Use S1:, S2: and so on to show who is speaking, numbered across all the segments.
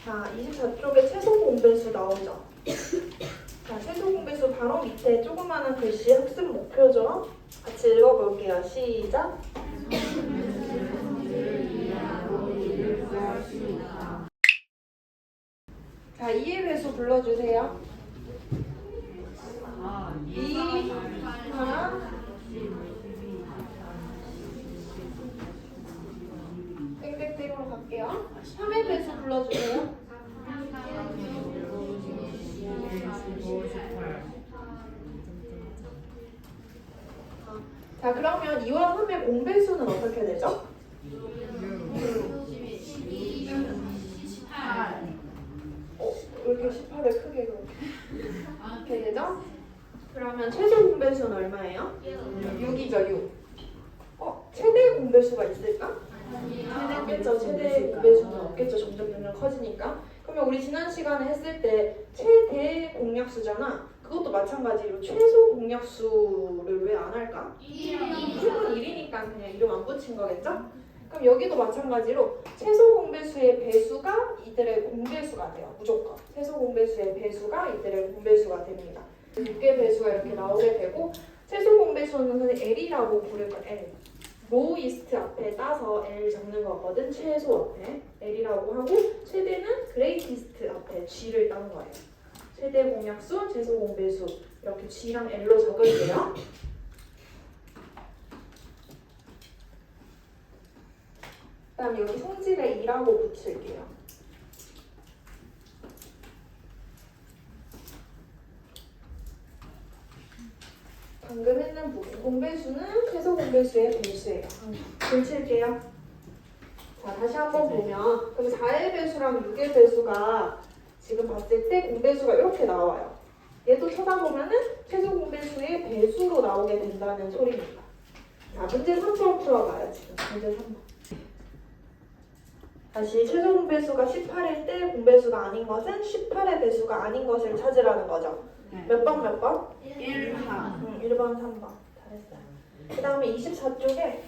S1: 자, 24쪽에 최소 공배수 나오죠? 자, 최소 공배수 바로 밑에 조그마한 글씨 학습 목표죠? 같이 읽어볼게요. 시작! 자, 2의 배수 불러주세요. 2, 4, 땡땡땡으로 갈게요. 3의 배수 불러주세요. 자, 그러면 2와 3의 공배수는 어떻게 되죠? 왜 이렇게 18을 크게 그렇게 되죠? 그러면 최소 공배수는 얼마예요? 6이죠, 6. 최대 공배수가 있을까? 없겠죠. 최대 공배수는 없겠죠. 점점 커지니까. 그러면 우리 지난 시간에 했을 때 최대 공약수잖아. 그것도 마찬가지로 최소 공약수를 왜 안 할까? 무조건 1이니까 그냥 이름 안 붙인 거겠죠? 그럼 여기도 마찬가지로 최소 공배수의 배수가 이들의 공배수가 돼요. 무조건. 최소 공배수의 배수가 이들의 공배수가 됩니다. 6개 배수가 이렇게 나오게 되고 최소 공배수는 L이라고 부를 거예요. L. 로이스트 앞에 따서 L 적는 거거든. 최소 앞에 L이라고 하고 최대는 그레이티스트 앞에 G를 딴 거예요. 최대 공약수, 최소 공배수 이렇게 G랑 L로 적을게요. 그다음 여기 성질에 2라고 붙일게요. 방금 했는 부분 공배수는 최소 공배수의 배수예요. 붙일게요. 자, 다시 한번 보면 그럼 4의 배수랑 6의 배수가 지금 봤을 때 공배수가 이렇게 나와요. 얘도 쳐다보면은 최소 공배수의 배수로 나오게 된다는 소리입니다. 자, 문제 3번 풀어봐요. 지금 문제 3번. 다시 최소 공배수가 18일 때 공배수가 아닌 것은 18의 배수가 아닌 것을 찾으라는 거죠. 몇 번 몇 번? 1번. 1번, 3번. 잘했어요. 그 다음에 24쪽에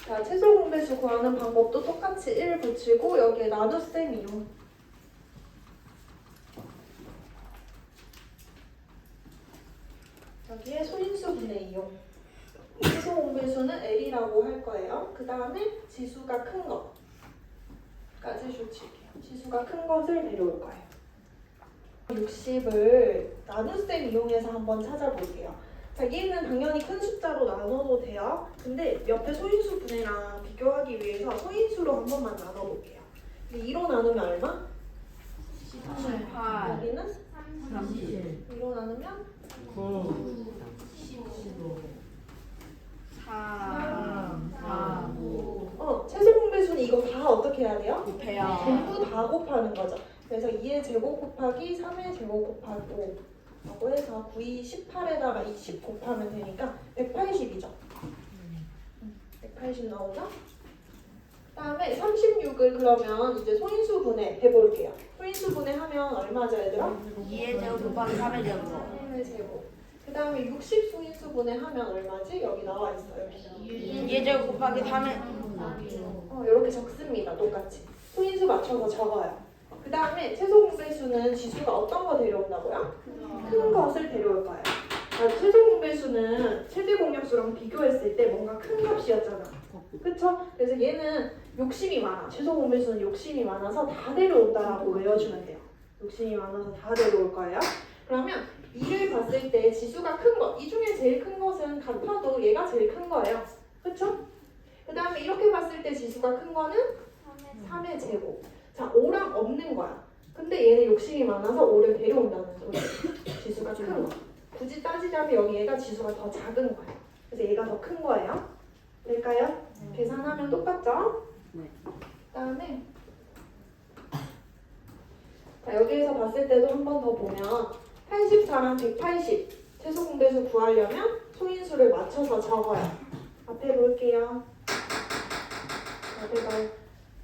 S1: 자, 최소 공배수 구하는 방법도 똑같이 1 붙이고 여기에 나눗셈 이용. 여기에 소인수 분의 이용. 최소 공배수는 L이라고 할 거예요. 그 다음에 지수가 큰 것까지 붙일게요. 지수가 큰 것을 데려올 거예요. 60을 나눗셈 이용해서 한번 찾아볼게요. 자, 얘는 당연히 큰 숫자로 나눠도 돼요. 근데 옆에 소인수 분해랑 비교하기 위해서 소인수로 한 번만 나눠볼게요. 2로 나누면 얼마?
S2: 18.
S1: 여기는
S2: 30.
S1: 2로 나누면
S2: 9. 15. 3. 4. 5.
S1: 최소 공배수는 이거 다 어떻게 해야 돼요?
S2: 곱해요.
S1: 전부 다 곱하는 거죠. 그래서 2의 제곱 곱하기 3의 제곱 곱하기 5 라고 해서 9이 18에다가 20 곱하면 되니까 180이죠. 180 나오죠? 그 다음에 36을 그러면 이제 소인수 분해 해볼게요. 소인수 분해하면 얼마죠, 얘들아?
S2: 2의 제곱 곱하기 3의 제곱.
S1: 3의 제곱. 그 다음에 60 소인수 분해하면 얼마지? 여기 나와 있어요.
S2: 2의 제곱 곱하기 3의.
S1: 이렇게 적습니다. 똑같이. 소인수 맞춰서 적어요. 그 다음에 최소 공배수는 지수가 어떤 거 데려온다고요? 큰 것을 데려올 거예요. 자, 최소 공배수는 최대 공약수랑 비교했을 때 뭔가 큰 값이었잖아. 그쵸? 그래서 얘는 욕심이 많아. 최소 공배수는 욕심이 많아서 다 데려온다라고 외워주면 돼요. 욕심이 많아서 다 데려올 거예요. 그러면 2를 봤을 때 지수가 큰 것, 이 중에 제일 큰 것은 같아도 얘가 제일 큰 거예요. 그쵸? 그 다음에 이렇게 봤을 때 지수가 큰 거는 3의 제곱. 자, 5랑 없는 거야. 근데 얘는 욕심이 많아서 5를 데려온다는 소리예요. 지수가 큰 거. 굳이 따지자면 여기 얘가 지수가 더 작은 거예요. 그래서 얘가 더 큰 거예요. 될까요? 계산하면 똑같죠?
S2: 네.
S1: 그 다음에 자, 여기에서 봤을 때도 한 번 더 보면 84랑 180 최소 공배수 구하려면 소인수를 맞춰서 적어요. 앞에 볼게요. 앞에 봐요.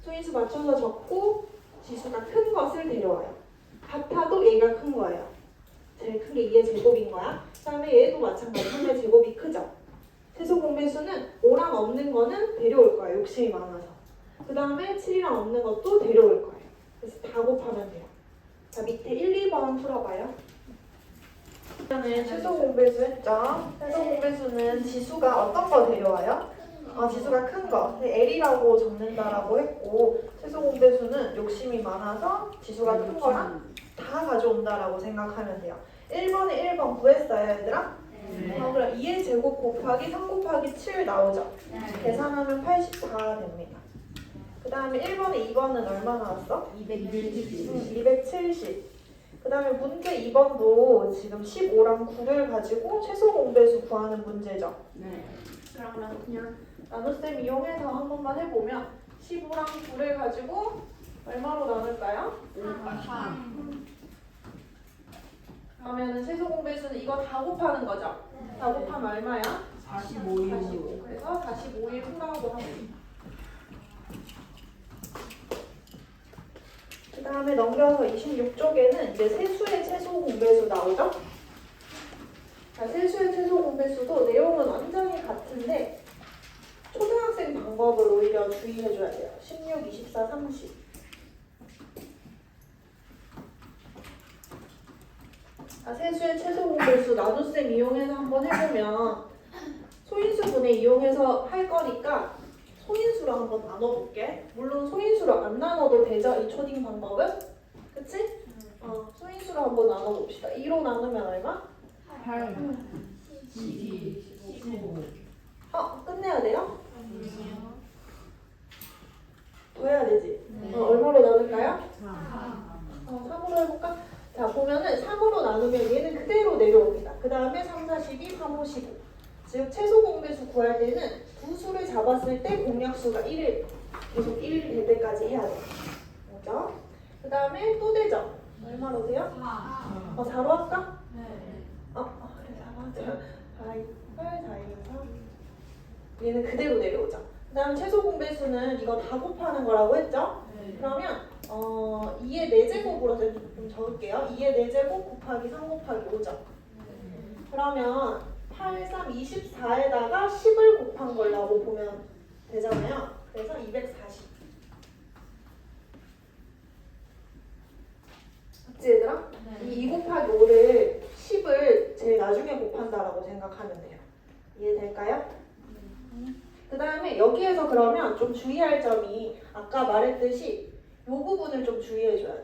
S1: 소인수 맞춰서 적고 지수가 큰 것을 데려와요. 같아도 얘가 큰 거예요. 제일 큰 게 2의 제곱인 거야. 그 다음에 얘도 마찬가지. 3의 제곱이 크죠. 최소 공배수는 5랑 없는 거는 데려올 거예요. 욕심이 많아서. 그 다음에 7이랑 없는 것도 데려올 거예요. 그래서 다 곱하면 돼요. 자, 밑에 1, 2번 풀어봐요. 일단은 최소 공배수 했죠. 최소 공배수는 지수가 어떤 거 데려와요? 지수가 큰 거. L이라고 적는다라고 했고 최소 공배수는 욕심이 많아서 지수가 큰 거랑 다 가져온다라고 생각하면 돼요. 1번에 1번 구했어요, 얘들아? 그럼 2의 제곱 곱하기 3 곱하기 7 나오죠? 계산하면 84 됩니다. 그 다음에 1번에 2번은 얼마 나왔어? 270. 그 다음에 문제 2번도 지금 15랑 9를 가지고 최소 공배수 구하는 문제죠? 그러면 그냥 나눗셈 이용해서 한 번만 해보면 15랑 9를 가지고 얼마로 나눌까요? 그러면은 최소 공배수는 이거 다 곱하는 거죠? 다 곱하면 얼마야? 45. 그래서 45일 후라고 합니다. 그 다음에 넘겨서 26쪽에는 이제 세수의 최소 공배수 나오죠? 자, 세수의 최소 공배수도 내용은 완전히 같은데 초등학생 방법을 오히려 주의해줘야 돼요. 16, 24, 30. 자, 세수의 최소 공배수 나눗셈 이용해서 한번 해보면 소인수 분해 이용해서 할 거니까 소인수로 한번 나눠볼게. 물론 소인수로 안 나눠도 되죠? 이 초딩 방법은? 그치? 소인수로 한번 나눠봅시다. 2로 나누면 얼마?
S2: 8, 12, 15.
S1: 끝내야 돼요? 더 해야 되지? 얼마로 나눌까요? 3으로 해볼까? 자, 보면은 3으로 나누면 얘는 그대로 내려옵니다. 그 다음에 3, 4, 12, 3, 5, 15. 즉 최소 공배수 구할 때는 두 수를 잡았을 때 공약수가 1을 계속 1 될 때까지 해야 돼요. 그죠? 그 다음에 또 되죠? 얼마로 돼요? 4로 할까? 그래 4로 하자. 4, 2, 8, 4, 2, 3. 얘는 그대로 내려오죠. 그 다음 최소 공배수는 이거 다 곱하는 거라고 했죠? 그러면 2의 4제곱으로 좀 적을게요. 2의 4제곱 곱하기 3 곱하기 5죠. 그러면 8, 3, 24에다가 10을 곱한 거라고 보면 되잖아요. 그래서 240. 맞지 얘들아? 이 2 곱하기 5를 10을 제일 나중에 곱한다라고 생각하면 돼요. 이해될까요? 그 다음에 여기에서 그러면 좀 주의할 점이 아까 말했듯이 이 부분을 좀 주의해줘야 돼.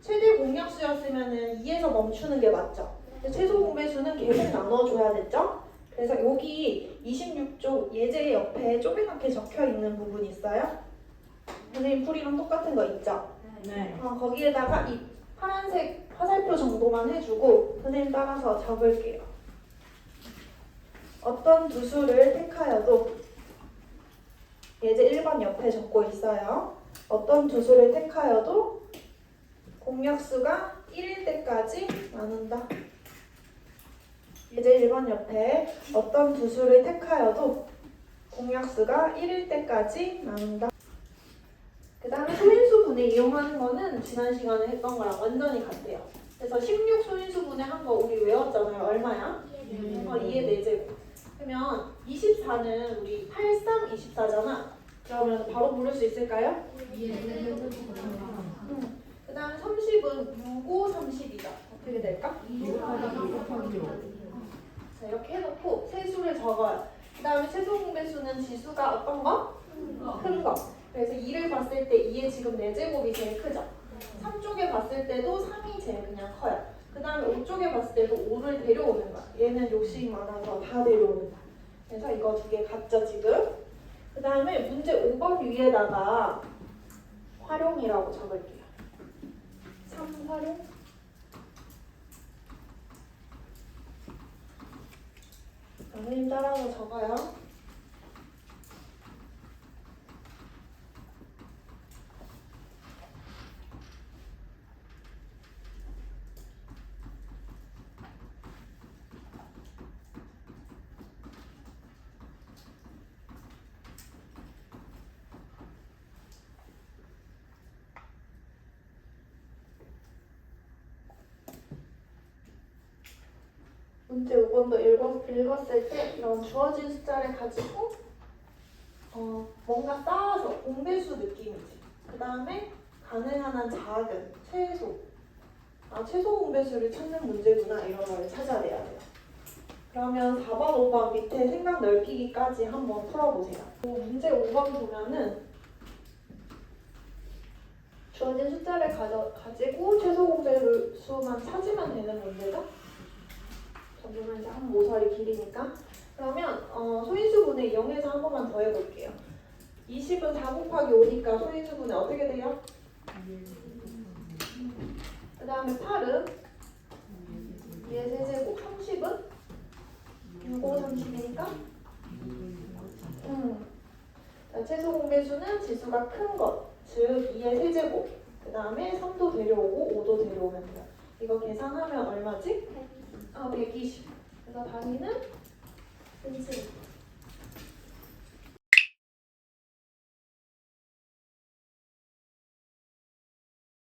S1: 최대 공약수였으면 2에서 멈추는 게 맞죠? 최소 공배수는 계속 나눠줘야 됐죠? 그래서 여기 26쪽 예제 옆에 쪼개맣게 적혀있는 부분 있어요? 선생님 풀이랑 똑같은 거 있죠?
S2: 네.
S1: 거기에다가 이 파란색 화살표 정도만 해주고 선생님 따라서 적을게요. 어떤 두 수를 택하여도 예제 1번 옆에 적고 있어요. 어떤 두 수를 택하여도 공약수가 1일 때까지 나눈다. 예제 1번 옆에 어떤 두 수를 택하여도 공약수가 1일 때까지 나눈다. 그 다음에 소인수 분해 이용하는 거는 지난 시간에 했던 거랑 완전히 같아요. 그래서 16 소인수 분해 한 거 우리 외웠잖아요. 얼마야? 2의 4제곱. 그러면 24는 우리 8, 3, 24잖아. 그러면 바로 부를 수 있을까요? 그 다음에 30은 6, 5, 30이다. 어떻게 될까? 자, 이렇게 해놓고 세수를 적어요. 그 다음에 최소 공배수는 지수가 어떤 거? 큰 거. 그래서 2를 봤을 때 2의 지금 4제곱이 제일 크죠. 3쪽에 봤을 때도 3이 제일 그냥 커요. 그 다음에 5쪽에 봤을 때도 5를 데려오는 거야. 얘는 욕심이 많아서 다 데려오는 거야. 그래서 이거 두 개 같죠 지금? 그 다음에 문제 5번 위에다가 활용이라고 적을게요. 3 활용. 선생님 따라서 적어요. 문제 5번도 읽었을 때 이런 주어진 숫자를 가지고 뭔가 쌓아서 공배수 느낌이지. 그 다음에 가능한 한 작은 최소. 최소 공배수를 찾는 문제구나 이런 걸 찾아내야 돼요. 그러면 4번, 5번 밑에 생각 넓히기까지 한번 풀어보세요. 문제 5번 보면은 주어진 숫자를 가지고 최소 공배수만 찾으면 되는 문제죠? 전부는 이제 한 모서리 길이니까. 그러면 소인수분해 0에서 한 번만 더 해볼게요. 20은 4 곱하기 5니까 소인수분해 어떻게 돼요? 그 다음에 8은 2의 세제곱, 30은 6, 5, 30이니까 자, 최소 공배수는 지수가 큰 것, 즉 2의 세제곱, 그 다음에 3도 데려오고 5도 데려오면 돼요. 이거 계산하면 얼마지? 120. 그래서 단위는 센티미터.